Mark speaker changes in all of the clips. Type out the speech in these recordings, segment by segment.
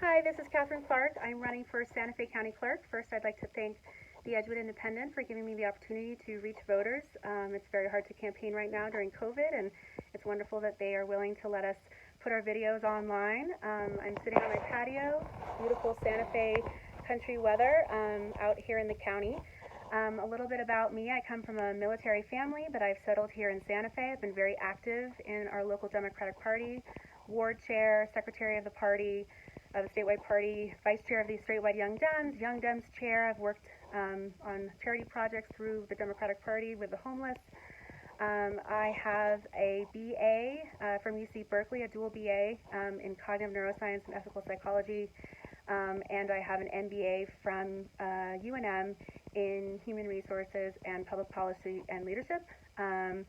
Speaker 1: Hi, this is Katharine Clark. I'm running for Santa Fe County Clerk. First, I'd like to thank the Edgewood Independent for giving me the opportunity to reach voters. It's very hard to campaign right now during COVID, and it's wonderful that they are willing to let us put our videos online. I'm sitting on my patio, beautiful Santa Fe country weather out here in the county. A little bit about me. I come from a military family, but I've settled here in Santa Fe. I've been very active in our local Democratic Party, ward chair, secretary of the party, the statewide party, vice chair of the statewide Young Dems chair. I've worked on charity projects through the Democratic Party with the homeless. I have a BA from UC Berkeley, a dual BA in cognitive neuroscience and ethical psychology, and I have an MBA from UNM in human resources and public policy and leadership. I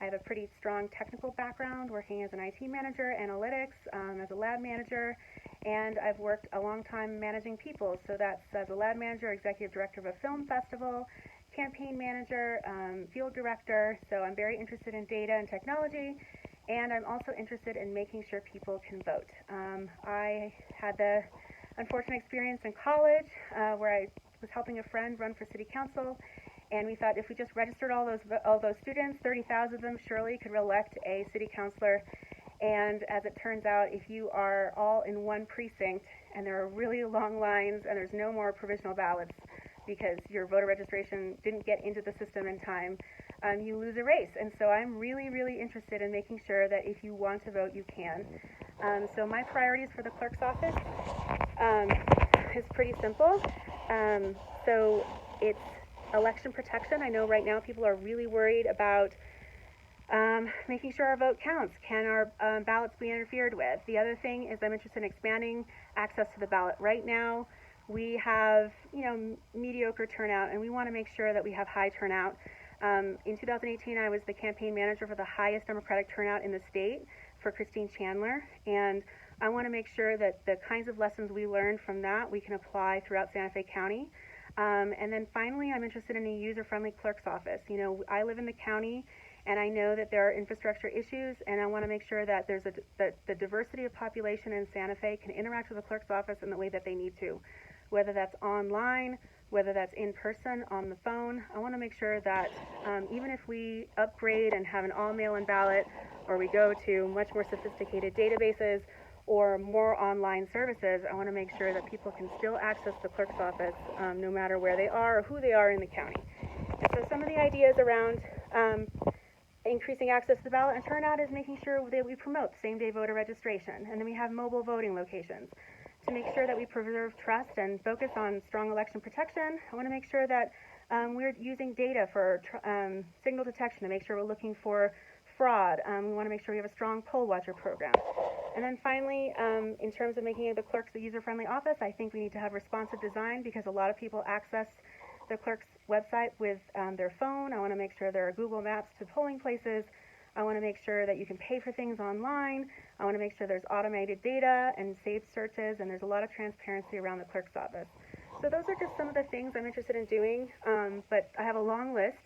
Speaker 1: have a pretty strong technical background working as an IT manager, analytics, as a lab manager, and I've worked a long time managing people. So that's as a lab manager, executive director of a film festival, campaign manager, field director. So I'm very interested in data and technology, and I'm also interested in making sure people can vote. I had the unfortunate experience in college where I was helping a friend run for city council, and we thought if we just registered all those students, 30,000 of them surely could elect a city councilor. And as it turns out, if you are all in one precinct and there are really long lines and there's no more provisional ballots because your voter registration didn't get into the system in time, you lose a race. And so I'm really, really interested in making sure that if you want to vote, you can. So my priorities for the clerk's office is pretty simple. So it's election protection. I know right now people are really worried about making sure our vote counts. Can our ballots be interfered with? The other thing is I'm interested in expanding access to the ballot. Right now we have, mediocre turnout, and we want to make sure that we have high turnout. In 2018, I was the campaign manager for the highest Democratic turnout in the state for Christine Chandler, and I want to make sure that the kinds of lessons we learned from that we can apply throughout Santa Fe County. And then finally, I'm interested in a user-friendly clerk's office. I live in the county, and I know that there are infrastructure issues, and I want to make sure that that the diversity of population in Santa Fe can interact with the clerk's office in the way that they need to, whether that's online, whether that's in person, on the phone. I want to make sure that even if we upgrade and have an all-mail-in ballot, or we go to much more sophisticated databases or more online services, I want to make sure that people can still access the clerk's office no matter where they are or who they are in the county. And so some of the ideas around increasing access to the ballot and turnout is making sure that we promote same-day voter registration, and then we have mobile voting locations. To make sure that we preserve trust and focus on strong election protection, I want to make sure that we're using data for signal detection to make sure we're looking for fraud. We want to make sure we have a strong poll watcher program. And then finally, in terms of making the clerk's a user-friendly office, I think we need to have responsive design because a lot of people access the clerk's website with their phone. I want to make sure there are Google Maps to polling places. I want to make sure that you can pay for things online. I want to make sure there's automated data and saved searches, and there's a lot of transparency around the clerk's office. So those are just some of the things I'm interested in doing, but I have a long list.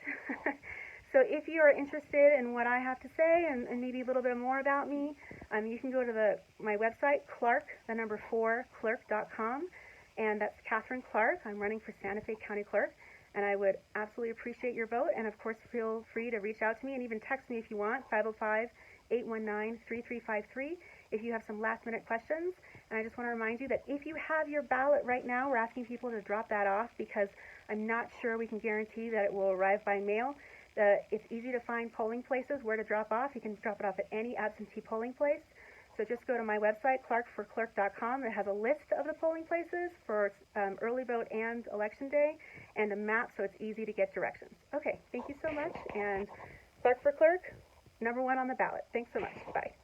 Speaker 1: So if you are interested in what I have to say and maybe a little bit more about me, you can go to my website, clerk4clerk.com, and that's Katharine Clark. I'm running for Santa Fe County Clerk, and I would absolutely appreciate your vote. And of course, feel free to reach out to me and even text me if you want, 505-819-3353, if you have some last-minute questions. And I just want to remind you that if you have your ballot right now, we're asking people to drop that off because I'm not sure we can guarantee that it will arrive by mail. It's easy to find polling places where to drop off. You can drop it off at any absentee polling place. So just go to my website, clark4clerk.com. It has a list of the polling places for early vote and election day and a map so it's easy to get directions. Okay, thank you so much. And Clark for Clerk, #1 on the ballot. Thanks so much. Bye.